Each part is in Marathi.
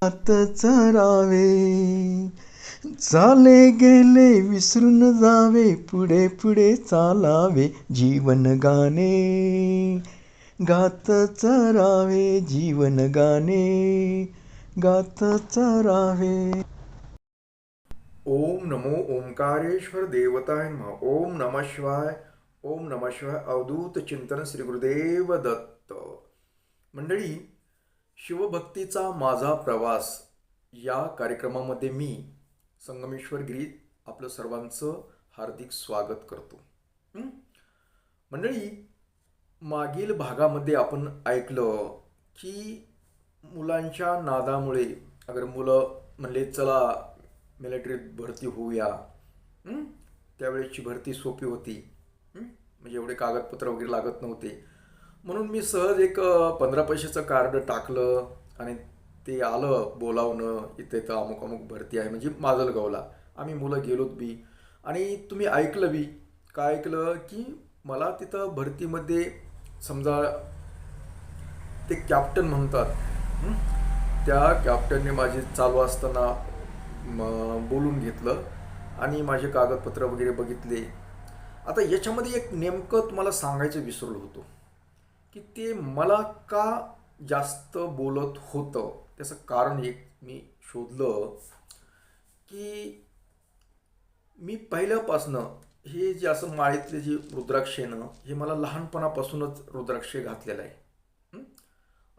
आत चरावे, चाले गेले विसरून जावे, पुढे पुढे चालावे, जीवन गाणे गात चरावे, जीवन गाणे गात चरावे. ओम नमो ओंकारेश्वर देवताय नमः. ओम नमः शिवाय. ओम नमः शिवाय. अवधूत चिंतन श्री गुरुदेव दत्त. मंडळी, शिवभक्तीचा माझा प्रवास या कार्यक्रमामध्ये मी संगमेश्वर गिरी आपलं सर्वांचं हार्दिक स्वागत करतो. मंडळी, मागील भागामध्ये आपण ऐकलं की मुलांच्या नादामुळे अगर मुलं म्हणले चला मिलिटरीत भरती होऊया, त्यावेळेची भरती सोपी होती, म्हणजे एवढे कागदपत्र वगैरे लागत नव्हते. म्हणून मी सहज एक 15 पैशाचं कार्ड टाकलं आणि ते आलं बोलावणं, इथे तर अमुक अमुक भरती आहे म्हणजे माजलगावला. आम्ही मुलं गेलोत बी आणि तुम्ही ऐकलं बी. काय ऐकलं की मला तिथं भरतीमध्ये समजा ते कॅप्टन म्हणतात, त्या कॅप्टनने माझी चालू असताना बोलून घेतलं आणि माझे कागदपत्र वगैरे बघितले. आता याच्यामध्ये एक नेमकं तुम्हाला सांगायचं विसरलो होतो की ते मला का जास्त बोलत होतं. त्याचं कारण एक मी शोधलं की मी पहिल्यापासनं हे जे असं माळेतले जे रुद्राक्ष आहे ना, हे मला लहानपणापासूनच रुद्राक्ष घातलेलं आहे.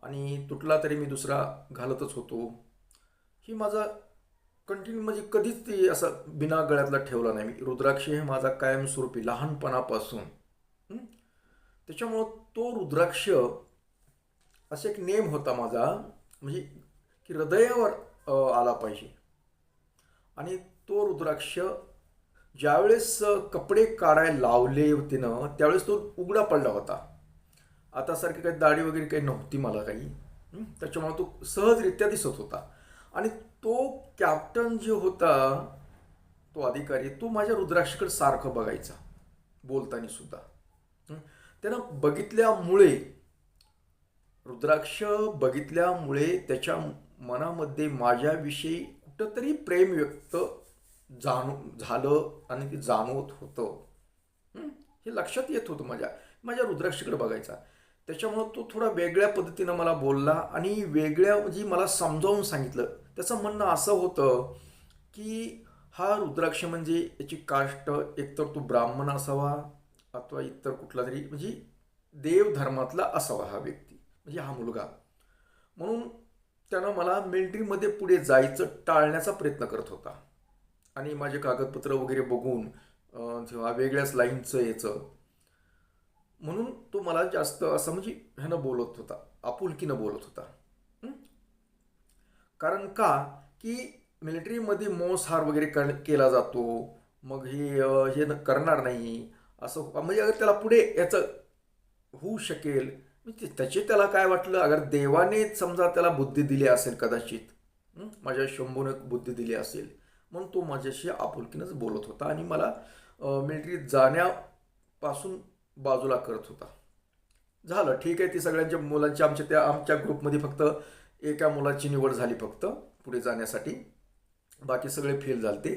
आणि तुटला तरी मी दुसरा घालतच होतो. ही माझा कंटिन्यू म्हणजे कधीच ते असं बिना गळ्यातला ठेवला नाही मी. रुद्राक्ष हे माझा कायमस्वरूपी लहानपणापासून. त्याच्यामुळं तो रुद्राक्ष असा एक नेम होता माझा, म्हणजे की हृदयावर आला पाहिजे. आणि तो रुद्राक्ष ज्यावेळेस कपडे काढायला लावले होते ना, त्यावेळेस तो उघडा पडला होता. आता सारखी काही दाढी वगैरे काही नव्हती मला काही, त्याच्यामुळे तो सहजरित्या दिसत होता. आणि तो कॅप्टन जो होता, तो अधिकारी, तो माझ्या रुद्राक्षकडे सारखं बघायचा बोलताना सुद्धा. त्यानं बघितल्यामुळे, रुद्राक्ष बघितल्यामुळे त्याच्या मनामध्ये माझ्याविषयी कुठंतरी प्रेम व्यक्त झालं आणि ते जाणवत होतं. हे लक्षात येत होतं माझ्या रुद्राक्षकडे बघायचा. त्याच्यामुळं तो थोडा वेगळ्या पद्धतीनं मला बोलला आणि वेगळ्या म्हणजे मला समजावून सांगितलं. त्याचं म्हणणं असं होतं की हा रुद्राक्ष म्हणजे याची कास्ट एकतर तो ब्राह्मण असावा अथवा इतर कुठला तरी म्हणजे देवधर्मातला असावा हा व्यक्ती, म्हणजे हा मुलगा. म्हणून त्यानं मला मिलिटरीमध्ये पुढे जायचं टाळण्याचा प्रयत्न करत होता. आणि माझे कागदपत्र वगैरे बघून जेव्हा वेगळ्याच लाईनचं याचं, म्हणून तो मला जास्त असं म्हणजे ह्यानं बोलत होता, आपुलकीनं बोलत होता. कारण का की मिलिटरीमध्ये मोसहार वगैरे केला जातो, मग हे करणार नाही असं, म्हणजे अगर त्याला पुढे याचं होऊ शकेल, त्याचे त्याला काय वाटलं, अगर देवाने समजा त्याला बुद्धी दिली असेल कदाचित, माझ्या शंभूने बुद्धी दिली असेल, म्हणून तो माझ्याशी आपुलकीनंच बोलत होता आणि मला मिलिटरीत जाण्यापासून बाजूला करत होता. झालं ठीक आहे. ती सगळ्यांच्या मुलांची आमच्या ग्रुपमध्ये फक्त एका मुलाची निवड झाली फक्त पुढे जाण्यासाठी, बाकी सगळे फेल झालते.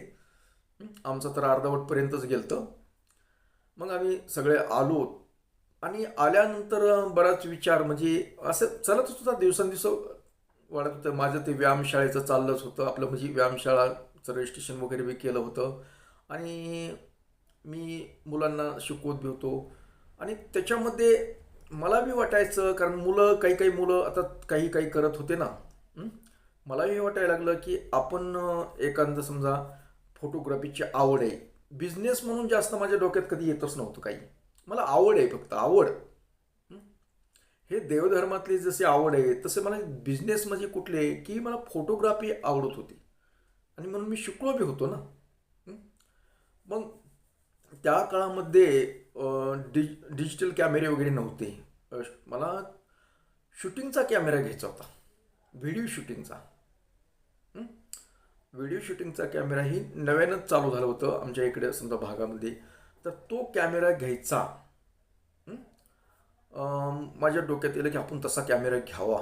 आमचं तर अर्धवटपर्यंतच गेलतं. मग आम्ही सगळे आलो आणि आल्यानंतर बराच विचार म्हणजे असं चालतच होता, दिवसांदिवस वाढत होतं. माझं ते व्यायामशाळेचं चाललंच होतं आपलं, म्हणजे व्यायामशाळाचं रजिस्ट्रेशन वगैरे बी केलं होतं आणि मी मुलांना शिकवत बी होतो. आणि त्याच्यामध्ये मला बी वाटायचं, कारण काही मुलं आता काही करत होते ना, मलाही वाटायला लागलं की आपण एखादं समजा फोटोग्राफीची आवड आहे, बिझनेस म्हणून जास्त माझ्या डोक्यात कधी येतच नव्हतं काही. मला आवड आहे, फक्त आवड. हे देवधर्मातली जशी आवड आहे तसे मला बिझनेस म्हणजे कुठले की मला फोटोग्राफी आवडत होती आणि म्हणून मी शिकलो बी होतो ना. मग त्या काळामध्ये डिजिटल कॅमेरे वगैरे नव्हते. मला शूटिंगचा कॅमेरा घ्यायचा होता, व्हिडिओ शूटिंगचा कॅमेराही नव्यानंच चालू झालं होतं आमच्या इकडे समजा भागामध्ये. तर तो कॅमेरा घ्यायचा. माझ्या डोक्यात येलं की आपण तसा कॅमेरा घ्यावा.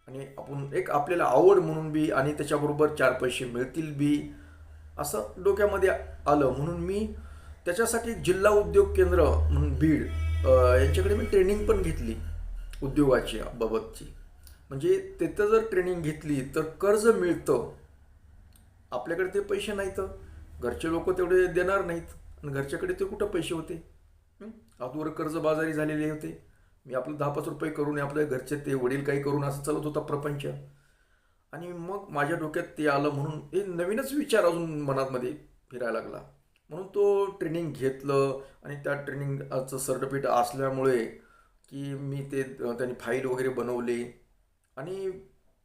आणि आपण एक आपल्याला आवड म्हणून बी आणि त्याच्याबरोबर चार पैसे मिळतील बी असं डोक्यामध्ये आलं. म्हणून मी त्याच्यासाठी जिल्हा उद्योग केंद्र म्हणून बीड यांच्याकडे मी ट्रेनिंग पण घेतली उद्योगाची बाबतची. म्हणजे तिथं जर ट्रेनिंग घेतली तर कर्ज मिळतं. आपल्याकडे ते पैसे नाहीत, घरचे लोक तेवढे देणार नाहीत आणि घरच्याकडे ते कुठं पैसे होते. अगोदर कर्जबाजारी झालेले होते. मी आपलं 10-5 रुपये करून आपल्या घरचे ते वडील काही करून असं चालत होता प्रपंच. आणि मग माझ्या डोक्यात ते आलं म्हणून हे नवीनच विचार अजून मनामध्ये फिरायला लागला. म्हणून तो ट्रेनिंग घेतलं आणि त्या ट्रेनिंगचं सर्टिफिकेट असल्यामुळे की मी ते त्यांनी फाईल वगैरे बनवले आणि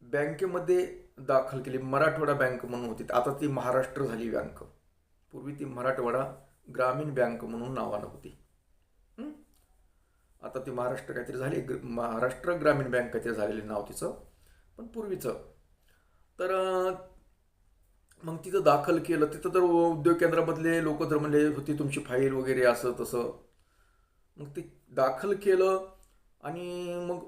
बँकेमध्ये दाखल केली. मराठवाडा बँक म्हणून होती, आता ती महाराष्ट्र झाली बँक. पूर्वी ती मराठवाडा ग्रामीण बँक म्हणून नावानं होती. आता ती महाराष्ट्र काहीतरी झाली, महाराष्ट्र ग्रामीण बँक काहीतरी झालेलं नाव तिचं, पण पूर्वीचं. तर मग तिथं दाखल केलं. तिथं तर उद्योग केंद्रामधले लोक तर म्हणले होती तुमची फाईल वगैरे असं तसं. मग ते दाखल केलं आणि मग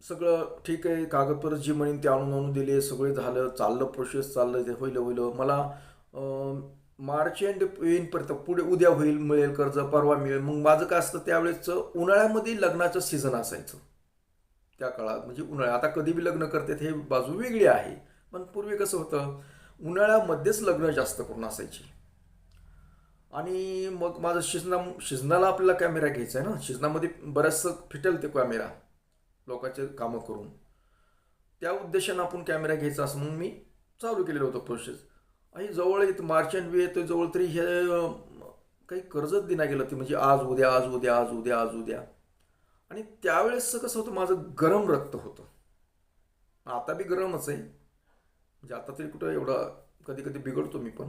सगळं ठीक आहे, कागदपत्र जी म्हणून ते आणून दिले, सगळे झालं, चाललं प्रोसेस, चाललं ते होईल. मला मार्च एंड येईपर्यंत पुढे उद्या होईल, मिळेल कर्ज, परवा मिळेल. मग माझं काय असतं त्यावेळेसचं उन्हाळ्यामध्ये लग्नाचं सीझन असायचं त्या काळात. म्हणजे उन्हाळ्यात आता कधी बी लग्न करतात हे बाजू वेगळी आहे, पण पूर्वी कसं होतं उन्हाळ्यामध्येच लग्न जास्त करून असायची. आणि मग माझं शिजनाला आपल्याला कॅमेरा घ्यायचा आहे ना, शिजनामध्ये बऱ्याचसं फिटेल ते कॅमेरा लोकांचे कामं करून, त्या उद्देशानं आपण कॅमेरा घ्यायचा असं म्हणून मी चालू केलेलं होतं प्रोसेस. आणि जवळ येत मार्च एंड येतो जवळ तरी हे काही कर्जच देण्यात गेलं ते, म्हणजे आज उद्या आज उद्या आज उद्या आज उद्या. आणि त्यावेळेस कसं होतं माझं गरम रक्त होतं. आता बी गरमच आहे, म्हणजे आता तरी कुठं एवढं कधी कधी बिघडतो मी पण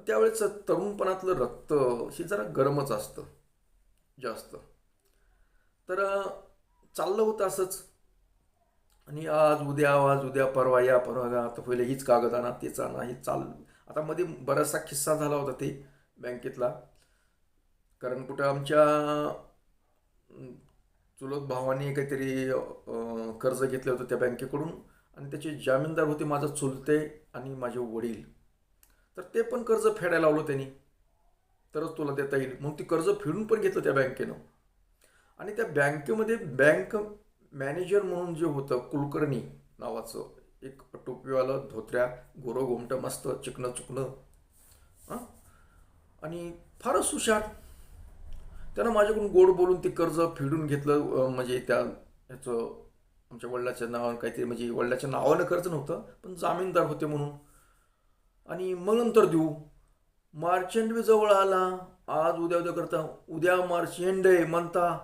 त्यावेळेस तरुणपणातलं रक्त हे जरा गरमच असतं जास्त. तर चाललं होतं असंच. आणि आज उद्या परवा या परवा आता पहिले हीच कागद आणा तेच आणा हे आता मध्ये बराचसा किस्सा झाला होता ते बँकेतला. कारण कुठं आमच्या चुलत भावाने काहीतरी कर्ज घेतलं होतं त्या बँकेकडून आणि त्याचे जामीनदार होते माझा चुलते आणि माझे वडील. तर ते पण कर्ज फेडायला लावलं त्यांनी, तरच तुला देता येईल. मग ती कर्ज फेडून पण घेतलं त्या बँकेनं. आणि त्या बँकेमध्ये बँक मॅनेजर म्हणून जे होतं कुलकर्णी नावाचं एक टोपीवालं, धोत्र्या, गोरं गोमटं मस्त चिकनं चुकणं आणि फारच हुशार. त्यानं माझ्याकडून गोड बोलून ते कर्ज फेडून घेतलं. म्हणजे त्या ह्याचं आमच्या वडिलाच्या नावानं काहीतरी, म्हणजे वडिलाच्या नावानं कर्ज नव्हतं पण जामीनदार होते म्हणून. आणि मग नंतर देऊ, मार्च एंड जवळ आला. आज उद्या करता उद्या मार्च एंड आहे म्हणता.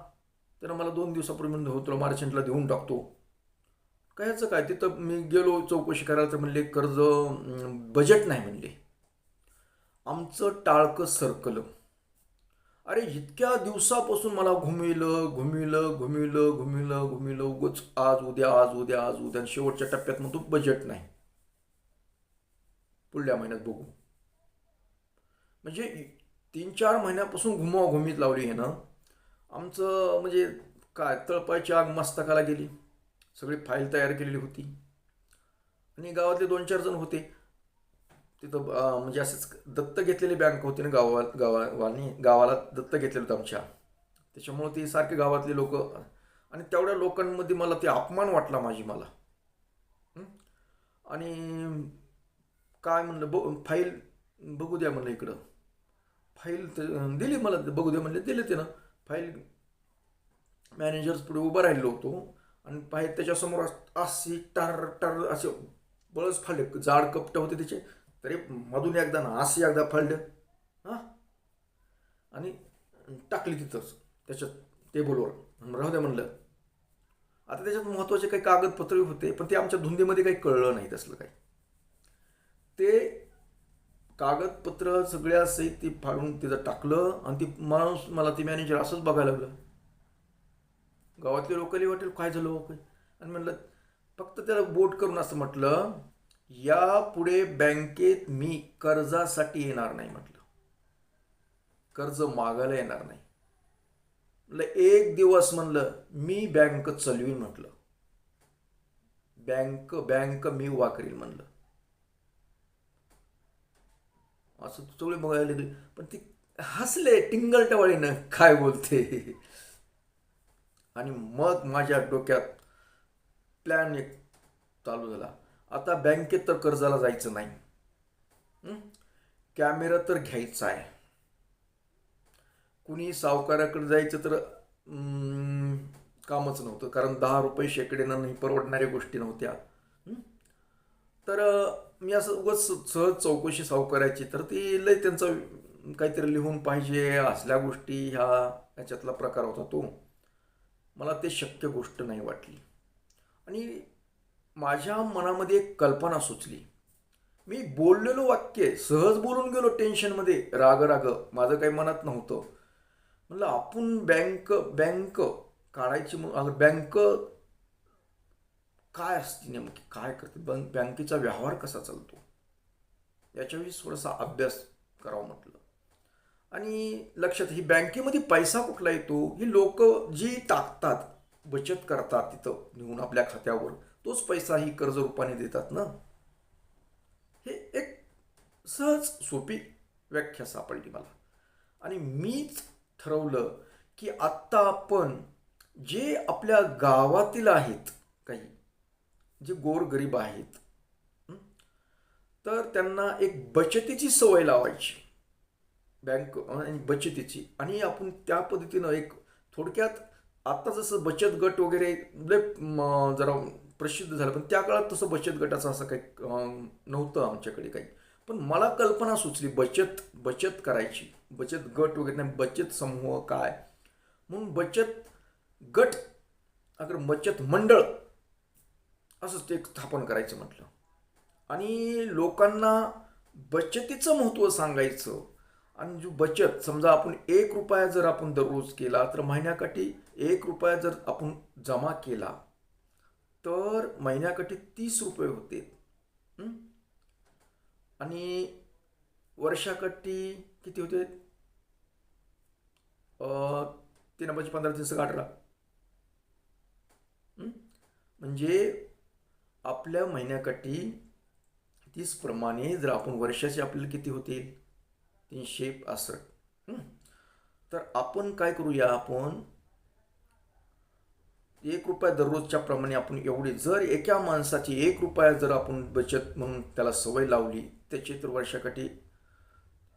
त्यानं मला 2 दिवसापूर्वी म्हणलं हो तुला मार्च एंडला देऊन टाकतो. कायचं काय, तिथं मी गेलो चौकशी करायला तर म्हणले कर्ज बजेट नाही म्हणले. आमचं टाळकं सरकलं. अरे इतक्या दिवसापासून मला घुमिलं उगच आज उद्या आणि शेवटच्या टप्प्यात म्हणतो बजेट नाही, पुढल्या महिन्यात बघू. म्हणजे 3-4 महिन्यापासून घुमीत लावली हे ना आमचं. म्हणजे काय तळपायची आग मस्तकाला गेली. सगळी फाईल तयार केलेली होती आणि गावातले 2-4 जण होते तिथं. म्हणजे असंच दत्त घेतलेली बँक होती ना, गावाला दत्त घेतलेलं होतं आमच्या. त्याच्यामुळं ती सारखे गावातले लोक. आणि तेवढ्या लोकांमध्ये मला ते अपमान वाटला मला. आणि काय म्हणलं फाईल बघू द्या म्हणलं इकडं. फाईल दिली मला, बघू द्या म्हणले, दिले ते ना फाईल. मॅनेजर्स पुढे उभा राहिलो होतो आणि फाईल त्याच्यासमोर अशी टर असे बळच फाडले. जाड कपट होते त्याचे, तरी मधून एकदा ना अशी एकदा फाडलं आणि टाकली तिथंच त्याच्यात टेबलवर. राहू द्या म्हणलं. आता त्याच्यात महत्त्वाचे काही कागदपत्र होते पण ते आमच्या धुंदीमध्ये काही कळलं नाही तसलं काही. ते कागदपत्र सगळ्या सहित ती फाडून तिथं टाकलं आणि ती माणूस मला ती मॅनेजर असंच बघायला लागलं. गावातले लोकांनी वाटेल काय झालं आणि म्हणलं फक्त त्याला बोट करून असं म्हटलं यापुढे बँकेत मी कर्जासाठी येणार नाही म्हटलं, कर्ज मागायला येणार नाही म्हणलं. 1 दिवस म्हणलं मी बँक चालवीन म्हटलं, बँक बँक मी उभा करील म्हणलं. असं सगळे बघायला लागले, पण ती हसले टिंगल काय बोलते. आणि मग माझ्या डोक्यात प्लॅन एक चालू झाला. आता बँकेत तर कर्जाला जायचं नाही, कॅमेरा तर घ्यायचा आहे. कुणी सावकाराकडे जायचं तर कामच नव्हतं, कारण 10 रुपये शेकडेनं नाही परवडणाऱ्या गोष्टी नव्हत्या. तर मी असं उगाच सहज चौकशी सावकाराची, तर ती लय त्यांचं काहीतरी लिहून पाहिजे असल्या गोष्टी ह्याच्यातला प्रकार होता तो. मला ते शक्य गोष्ट नाही वाटली. आणि माझ्या मनामध्ये एक कल्पना सुचली. मी बोललेलो वाक्य सहज बोलून गेलो टेन्शनमध्ये, राग माझं काही मनात नव्हतं. म्हणलं आपण बँक काढायची, बँक काय असते नेमकी, काय करते, बँकेचा व्यवहार कसा चालतो याच्याविषयी थोडासा अभ्यास करावा म्हटलं. आणि लक्षात, ही बँकेमध्ये पैसा कुठला येतो, ही लोक जी टाकतात, बचत करतात तिथं नेऊन आपल्या खात्यावर, तोच पैसा ही कर्ज रूपाने देतात ना. हे एक सहज सोपी व्याख्या सापडली मला. आणि मीच ठरवलं की आत्ता आपण जे आपल्या गावातील आहेत, काही जे गोरगरीब आहेत, तर त्यांना एक बचतीची सवय लावायची, बँक आणि बचतीची. आणि आपण त्या पद्धतीनं एक थोडक्यात, आता जसं बचत गट वगैरे जरा प्रसिद्ध झालं, पण त्या काळात तसं बचत गटाचं असं काही नव्हतं आमच्याकडे काही. पण मला कल्पना सुचली बचत करायची, बचत गट वगैरे नाही, बचत समूह काय म्हणून बचत गट, अगर बचत मंडळ असंच ते स्थापन करायचं म्हटलं. आणि लोकांना बचतीचं महत्त्व सांगायचं. आणि जो बचत, समजा आपण 1 रुपया जर आपण दररोज केला, तर महिन्याकाठी 1 रुपया जर आपण जमा केला, तर महिन्याकाठी 30 रुपये होते. आणि वर्षाकाठी किती होते, 3 5 15 3 18, म्हणजे आपल्या महिन्याकाठी 30 प्रमाणे जर आपण वर्षाचे आपल्याला किती होतील, 365. तर आपण काय करूया, आपण 1 रुपया दररोजच्या प्रमाणे आपण एवढी, जर एका माणसाची 1 रुपया जर आपण बचत म्हणून त्याला सवय लावली, त्याची तर वर्षाकाठी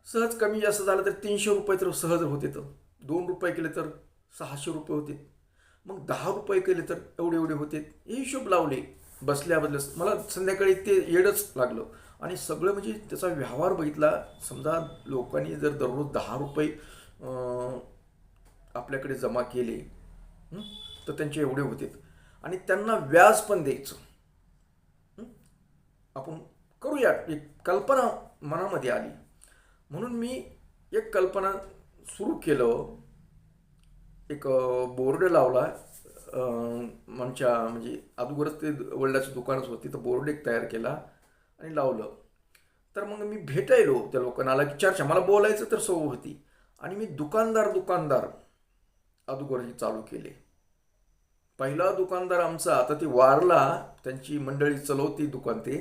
सहज कमी जास्त झालं तर 300 रुपये तर सहज होते. तर 2 रुपये केले तर 600 रुपये होते. मग 10 रुपये केले तर एवढे होते. हे हिशोब लावले बसल्या मला संध्याकाळी ते येडच लागलं. आणि सगळं म्हणजे त्याचा व्यवहार बघितला. समजा लोकांनी जर दररोज 10 रुपये आपल्याकडे जमा केले, तर त्यांचे एवढे होते. आणि त्यांना व्याज पण द्यायचं. आपण करूया, एक कल्पना मनामध्ये आली, म्हणून मी एक कल्पना सुरू केलं. एक बोर्ड लावला, म्हणजे अगोदरच ते वडिलाचं दुकानच होती, तर बोर्ड एक तयार केला आणि लावलं. तर मग मी भेटायलो त्या लोकांना, आला की चर्चा, मला बोलायचं तर सवय होती. आणि मी दुकानदार अगोदरही चालू केले. पहिला दुकानदार आमचा, आता ती वारला, त्यांची मंडळी चलवती दुकान, ते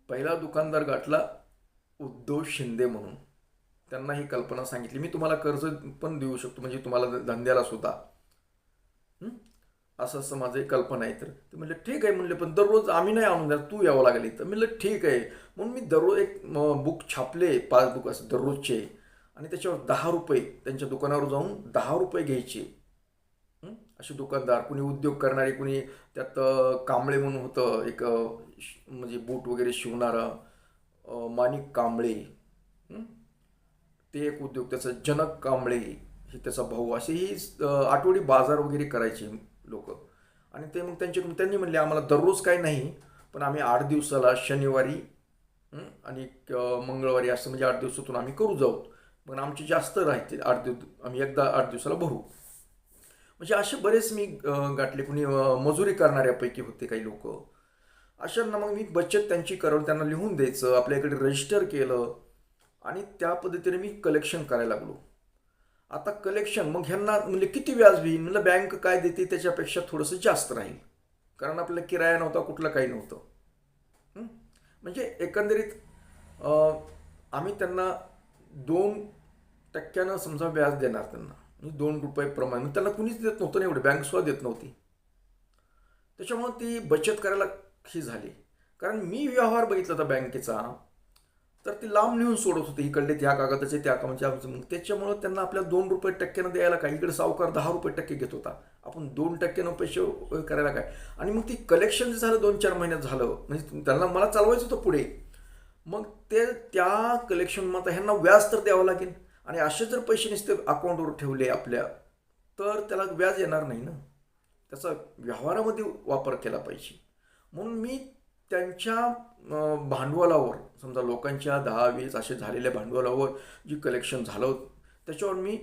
पहिला दुकानदार गाठला उद्धव शिंदे म्हणून. त्यांना ही कल्पना सांगितली, मी तुम्हाला कर्ज पण देऊ शकतो, म्हणजे तुम्हाला धंद्याला सुद्धा, असं माझं एक कल्पना आहे. तर ते म्हणलं ठीक आहे म्हणले, पण दररोज आम्ही नाही आणून द्या, तू यावं लागेल. तर म्हणलं ठीक आहे. म्हणून मी दररोज एक बुक छापले, 5 बुक असं दररोजचे, आणि त्याच्यावर 10 रुपये, त्यांच्या दुकानावर जाऊन 10 रुपये घ्यायचे. असे दुकानदार, कुणी उद्योग करणारे, कुणी त्यात कांबळे म्हणून होतं एक, म्हणजे बूट वगैरे शिवणारं, माणिक कांबळे, ते एक उद्योग, त्याचा जनक कांबळे हे त्याचा भाऊ, असेही आठवडी बाजार वगैरे करायचे लोक. आणि ते मग त्यांनी म्हणले आम्हाला दररोज काही नाही, पण आम्ही 8 दिवसाला, शनिवारी आणि मंगळवारी, असं म्हणजे 8 दिवसातून आम्ही करू जाऊ. पण आमचे जास्त राहते 8 दिवस, आम्ही एकदा 8 दिवसाला भरू. म्हणजे असे बरेच मी गाठले. कुणी मजुरी करणाऱ्यापैकी होते काही लोक. अशांना मग मी बचत त्यांची करून त्यांना लिहून द्यायचं, आपल्याकडे रजिस्टर केलं, आणि त्या पद्धतीने मी कलेक्शन करायला लागलो. आता कलेक्शन, मग ह्यांना म्हणजे किती व्याज होईल, म्हणलं बँक काय देते त्याच्यापेक्षा थोडंसं जास्त राहील. कारण आपल्याला किराया नव्हता, कुठलं काही नव्हतं. हं? म्हणजे एकंदरीत आम्ही त्यांना 2% समजा व्याज देणार त्यांना, म्हणजे 2 रुपये प्रमाणे. त्यांना कुणीच देत नव्हतं ना, एवढे बँकसुद्धा देत नव्हती. त्याच्यामुळं ती बचत करायला ही झाली. कारण मी व्यवहार बघितला होता बँकेचा, तर ती लांब नेऊन सोडत होते, इकडले त्या कागदाचे त्या कामाचे. मग त्याच्यामुळं त्यांना आपल्या 2 रुपये द्यायला काय, इकडे सावकार 10 रुपये घेत होता, आपण 2% पैसे करायला काय. आणि मग ती कलेक्शन झालं 2-4 महिन्यात झालं, म्हणजे त्यांना मला चालवायचं होतं पुढे. मग ते त्या कलेक्शन मग ह्यांना व्याज तर द्यावं लागेल, आणि असे जर पैसे नुसते अकाउंटवर ठेवले आपल्या, तर त्याला व्याज येणार नाही ना, त्याचा व्यवहारामध्ये वापर केला पाहिजे. म्हणून मी त्यांच्या भांडवलावर, समजा लोकांच्या 10-20 असे झालेल्या भांडवलावर जी कलेक्शन झालं होतं, त्याच्यावर मी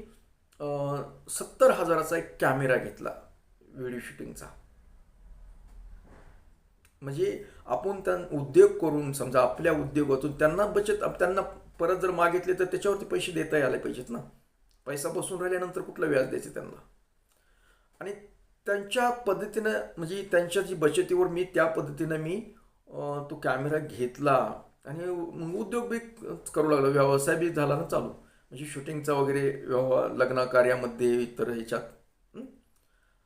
70,000चा एक कॅमेरा घेतला व्हिडिओ शूटिंगचा. म्हणजे आपण उद्योग करून, समजा आपल्या उद्योगातून त्यांना त्यांना परत जर मागितले तर त्याच्यावरती पैसे देता आले पाहिजेत ना. पैसा बसून राहिल्यानंतर कुठलं व्याज द्यायचं त्यांना. आणि त्यांच्या पद्धतीनं, म्हणजे त्यांच्या जी बचतीवर मी त्या पद्धतीनं मी तो कॅमेरा घेतला, आणि मग उद्योग बी करू लागलो, व्यवसाय बी झाला ना चालू, म्हणजे शूटिंगचा वगैरे व्यवहार, लग्न कार्यामध्ये, इतर ह्याच्यात. हं?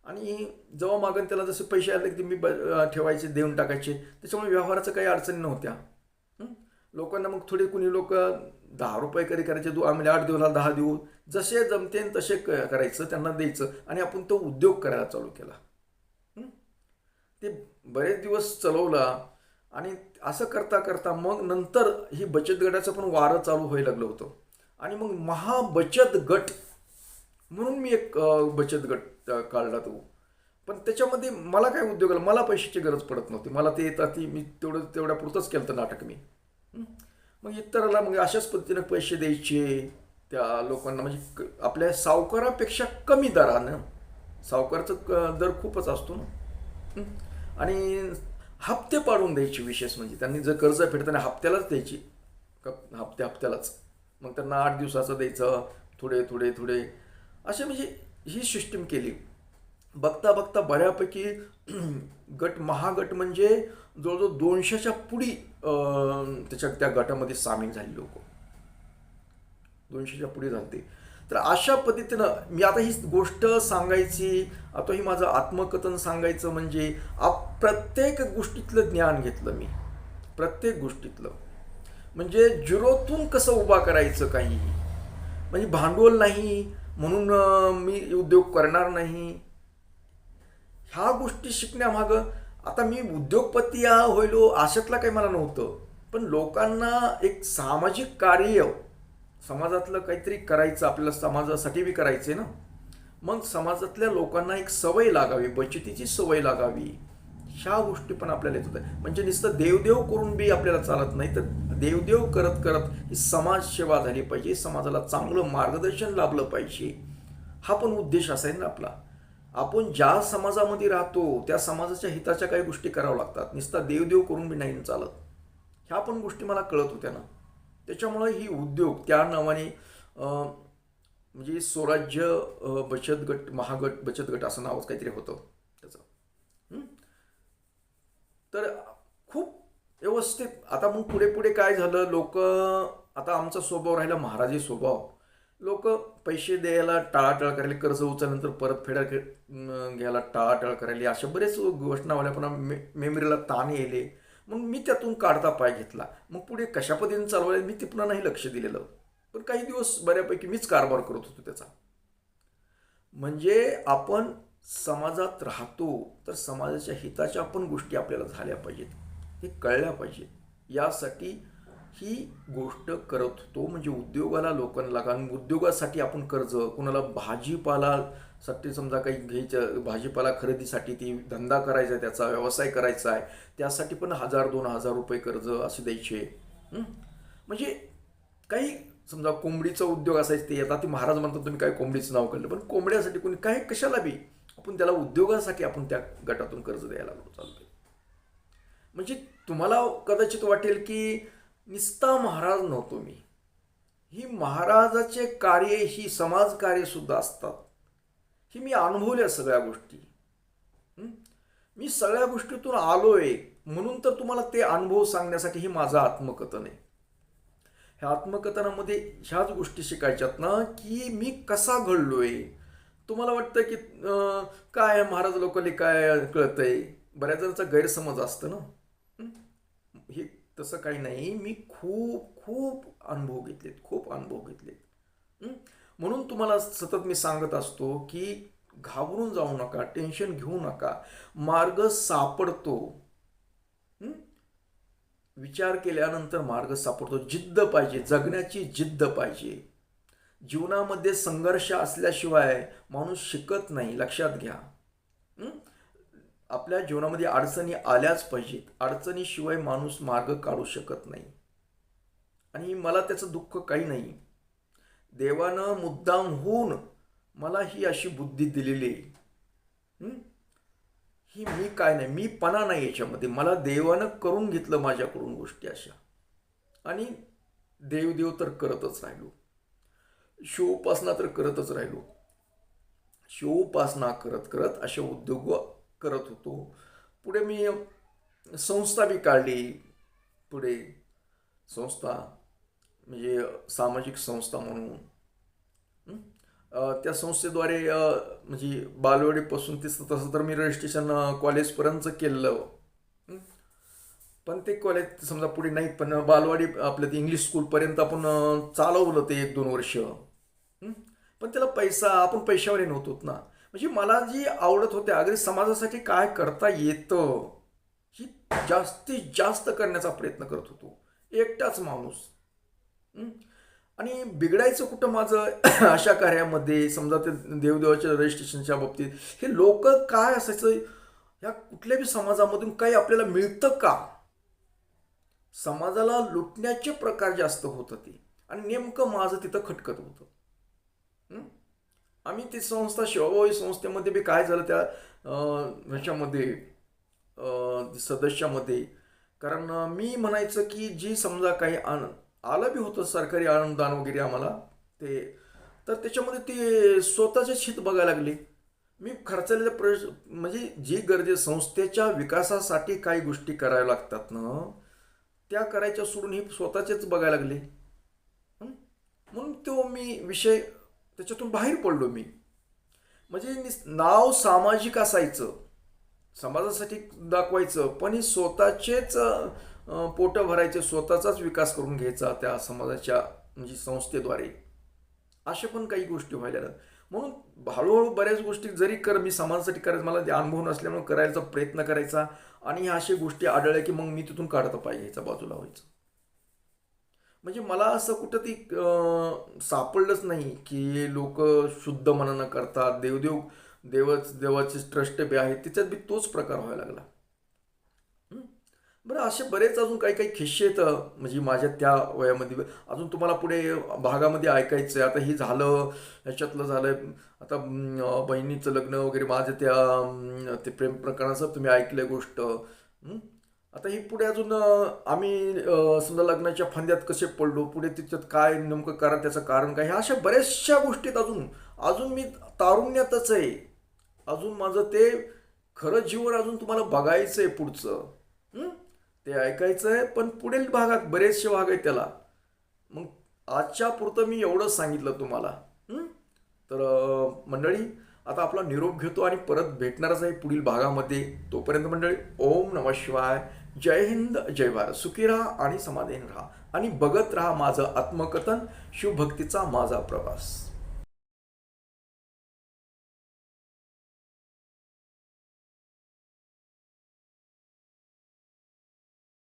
आणि जेव्हा मागून त्याला जसे पैसे आले की मी ठेवायचे, देऊन टाकायचे, त्याच्यामुळे व्यवहाराचं काही अडचणी नव्हत्या. हं? लोकांना मग थोडे कुणी लोक 10 रुपये करायचे, आम्ही 8 दिवसाला 10 देऊ, जसे जमते तसे करायचं, त्यांना द्यायचं, आणि आपण तो उद्योग करायला चालू केला. हं? ते बरेच दिवस चालवला, आणि असं करता करता मग नंतर ही बचत गटाचं पण वारं चालू व्हायला लागलं होतं. आणि मग महाबचत गट म्हणून मी एक बचत गट काढला तो. पण त्याच्यामध्ये मला काय उद्योगाला, मला पैशाची गरज पडत नव्हती, मला ते येतात ती मी तेवढ्या पुरतंच केलं होतं नाटक मी. हं? मग इतराला मग अशाच पद्धतीनं पैसे द्यायचे त्या लोकांना, म्हणजे आपल्या सावकारापेक्षा कमी दरानं. सावकारचं दर खूपच असतो ना. हं? आणि हप्ते पाडून द्यायचे, विशेष म्हणजे त्यांनी जर कर्ज फेडताना हप्त्यालाच द्यायची, हप्त्यालाच. मग त्यांना 8 दिवसाचं द्यायचं, थोडे थोडे थोडे असे, म्हणजे ही सिस्टीम केली. बघता बघता बऱ्यापैकी महागट म्हणजे जवळजवळ 200च्या पुढी त्या गटामध्ये सामील झाले लोक, 200च्या पुढे झाले. तर अशा पद्धतीनं मी आता ही गोष्ट सांगायची, आता ही माझं आत्मकथन सांगायचं म्हणजे प्रत्येक गोष्टीतलं ज्ञान घेतलं मी, प्रत्येक गोष्टीतलं. म्हणजे झिरोतून कसं उभा करायचं काही, म्हणजे भांडवल नाही म्हणून मी उद्योग करणार नाही, ह्या गोष्टी शिकण्यामागं. आता मी उद्योगपती होईलो अशातला काही मला नव्हतं, पण लोकांना एक सामाजिक कार्य, समाजातलं काहीतरी करायचं, आपल्याला समाजासाठी बी करायचे ना. मग समाजातल्या लोकांना एक सवय लागावी, बचतीची सवय लागावी, ह्या गोष्टी पण आपल्याला येत होत्या. म्हणजे नुसतं देवदेव करून बी आपल्याला चालत नाही, तर देवदेव करत करत ही समाजसेवा झाली पाहिजे, समाजाला चांगलं मार्गदर्शन लाभलं पाहिजे, हा पण उद्देश असाय ना आपला. आपण ज्या समाजामध्ये राहतो त्या समाजाच्या हिताच्या काही गोष्टी कराव्या लागतात, नुसता देवदेव करून बी नाही चालत. ह्या पण गोष्टी मला कळत होत्या ना. त्याच्यामुळे ही उद्योग त्या नावाने म्हणजे स्वराज्य बचत गट, महागट बचत गट असं नावच काहीतरी होतं त्याचं. तर खूप व्यवस्थित. आता मग पुढे पुढे काय झालं, लोक, आता आमचा स्वभाव राहिला महाराजी स्वभाव. लोक पैसे द्यायला टाळाटाळ करायला, कर्ज उचलल्यानंतर परतफेड घ्यायला टाळाटाळ करायला, अशा बरेच घोषणावाल्या पण मेमरीला ताण येले. मग मी त्यातून काढता पाय घेतला. मग पुढे कशा पद्धतीने चालवायला मी ते पुन्हा नाही लक्ष दिलेलं, पण काही दिवस बऱ्यापैकी मीच कारभार करत होतो त्याचा. म्हणजे आपण समाजात राहतो तर समाजाच्या हिताच्या पण गोष्टी आपल्याला झाल्या पाहिजेत, हे कळल्या पाहिजेत, यासाठी ही गोष्ट करत होतो. म्हणजे उद्योगाला लोकांना लागा, उद्योगासाठी आपण कर्ज, कुणाला भाजीपालासाठी समजा काही घ्यायचं, भाजीपाला खरेदीसाठी, ती धंदा करायचा आहे, त्याचा व्यवसाय करायचा आहे, त्यासाठी पण 1,000-2,000 रुपये कर्ज असे द्यायचे. म्हणजे काही समजा कोंबडीचा उद्योग असायचं, ते आता ती महाराज म्हणतात तुम्ही काय कोंबडीचं नाव काढलं, पण कोंबड्यासाठी कोणी काय कशाला बी आपण त्याला उद्योगासाठी आपण त्या गटातून कर्ज द्यायला लागलो, चालतंय. म्हणजे तुम्हाला कदाचित वाटेल की निस्ता महाराज नव्हतो मी, ही महाराजाचे कार्य, ही समाज कार्य सुद्धा असतात, ही मी अनुभवल्या सगळ्या गोष्टी. मी सगळ्या गोष्टीतून आलोय म्हणून तर तुम्हाला ते अनुभव सांगण्यासाठी हे माझं आत्मकथन आहे. ह्या आत्मकथनामध्ये ह्याच गोष्टी शिकायच्यात ना, की मी कसा घडलोय. तुम्हाला वाटतं की काय महाराज लोकांनी काय कळतंय, बऱ्याच जणांचा गैरसमज असतं ना. हं? हे तसं काही नाही. मी खूप खूप अनुभव घेतलेत, खूप अनुभव घेतलेत. हं? म्हणून तुम्हाला सतत मी सांगत असतो की घाबरून जाऊ नका, टेन्शन घेऊ नका, मार्ग सापडतो. हं? विचार केल्यानंतर मार्ग सापडतो. जिद्द पाहिजे, जगण्याची जिद्द पाहिजे. जीवनामध्ये संघर्ष असल्याशिवाय माणूस शिकत नाही, लक्षात घ्या. हं? आपल्या जीवनामध्ये अडचणी आल्याच पाहिजेत. अडचणीशिवाय माणूस मार्ग काढू शकत नाही. आणि मला त्याचं दुःख काही नाही. देवानं मुद्दाम होऊन मला ही अशी बुद्धी दिलेली आहे. हं? ही मी काय नाही, मी पणा नाही याच्यामध्ये. मला देवानं करून घेतलं माझ्याकडून गोष्टी अशा. आणि देव तर करतच राहिलो. शिवोपासना तर करतच राहिलो. शिवोपासना करत करत असे उद्योग करत होतो. पुढे मी संस्था बी काढली. पुढे संस्था म्हणजे सामाजिक संस्था म्हणून. हं? त्या संस्थेद्वारे म्हणजे बालवाडीपासून तसं तर मी रजिस्ट्रेशन कॉलेजपर्यंत केलं. हं? पण ते कॉलेज समजा पुढे नाही, पण बालवाडी आपलं ते इंग्लिश स्कूलपर्यंत आपण चालवलं ते 1-2 वर्ष. हं? पण त्याला आपण पैशावाले नव्हतो ना. म्हणजे मला जी आवडत होते, अगदी समाजासाठी काय करता येतं ही जास्तीत जास्त करण्याचा प्रयत्न करत होतो, एकटाच माणूस. हं? आणि बिघडायचं कुठं माझं अशा कार्यामध्ये, समजा ते देवदेवाच्या रजिस्ट्रेशनच्या बाबतीत, हे लोक काय असायचं, या कुठल्या बी समाजामधून काही आपल्याला मिळतं का. समाजाला लुटण्याचे प्रकार जास्त होत होते आणि नेमकं माझं तिथं खटकत होतं. आम्ही ती संस्था, शिवाभावी संस्थेमध्ये बी काय झालं त्या ह्याच्यामध्ये सदस्यामध्ये, कारण मी म्हणायचं की जी समजा काही आलं बी होतं सरकारी अनुदान वगैरे आम्हाला ते, तर त्याच्यामध्ये ते स्वतःचेच हित बघायला लागले. मी खर्चलेल्या म्हणजे जी गरजे संस्थेच्या विकासासाठी काही गोष्टी कराव्या लागतात ना, त्या करायच्या सोडून हे स्वतःचेच बघायला लागले. म्हणून तो मी विषय त्याच्यातून बाहेर पडलो मी. म्हणजे नाव सामाजिक असायचं, समाजासाठी दाखवायचं, पण स्वतःचेच पोटं भरायचे, स्वतःचाच विकास करून घ्यायचा त्या समाजाच्या म्हणजे संस्थेद्वारे. अशा पण काही गोष्टी व्हायला. म्हणून हळूहळू बऱ्याच गोष्टी जरी मी समाजासाठी करायचं, मला अनुभव नसल्यामुळे करायचा प्रयत्न करायचा. आणि ह्या अशा गोष्टी आढळल्या की मग मी तिथून काढता पाहिजे, ह्याचा बाजूला व्हायचं. म्हणजे मला असं कुठं ती सापडलंच नाही की लोक शुद्ध मनानं करतात, देवाचे ट्रस्ट बी आहे, तिच्यात बी तोच प्रकार व्हायला लागला. बरं, असे बरेच अजून काही काही खिस्से आहेत म्हणजे माझ्या त्या वयामध्ये. अजून तुम्हाला पुढे भागामध्ये ऐकायचं आहे. आता हे झालं, ह्याच्यातलं झालं. आता बहिणीचं लग्न वगैरे माझं ते प्रेम प्रकरणाचं तुम्ही ऐकलं गोष्ट. आता ही पुढे अजून आम्ही समजा लग्नाच्या फंद्यात कसे पडलो, पुढे तिच्यात काय नेमकं कारण, त्याचं कारण काय, ह्या अशा बऱ्याचशा गोष्टीत अजून मी तारुण्यातच आहे. अजून माझं ते खरं जीवन अजून तुम्हाला बघायचं आहे पुढचं. ते ऐकायचं आहे, पण पुढील भागात बरेचसे भाग आहेत त्याला. मग आजच्या पुरतं मी एवढंच सांगितलं तुम्हाला. तर मंडळी, आता आपला निरोप घेतो आणि परत भेटणारच आहे पुढील भागामध्ये. तोपर्यंत मंडळी, ओम नमः शिवाय. जय हिंद, जय भारत. सुखी राहा आणि समाधानी राहा आणि बघत राहा माझं आत्मकथन, शिवभक्तीचा माझा प्रवास.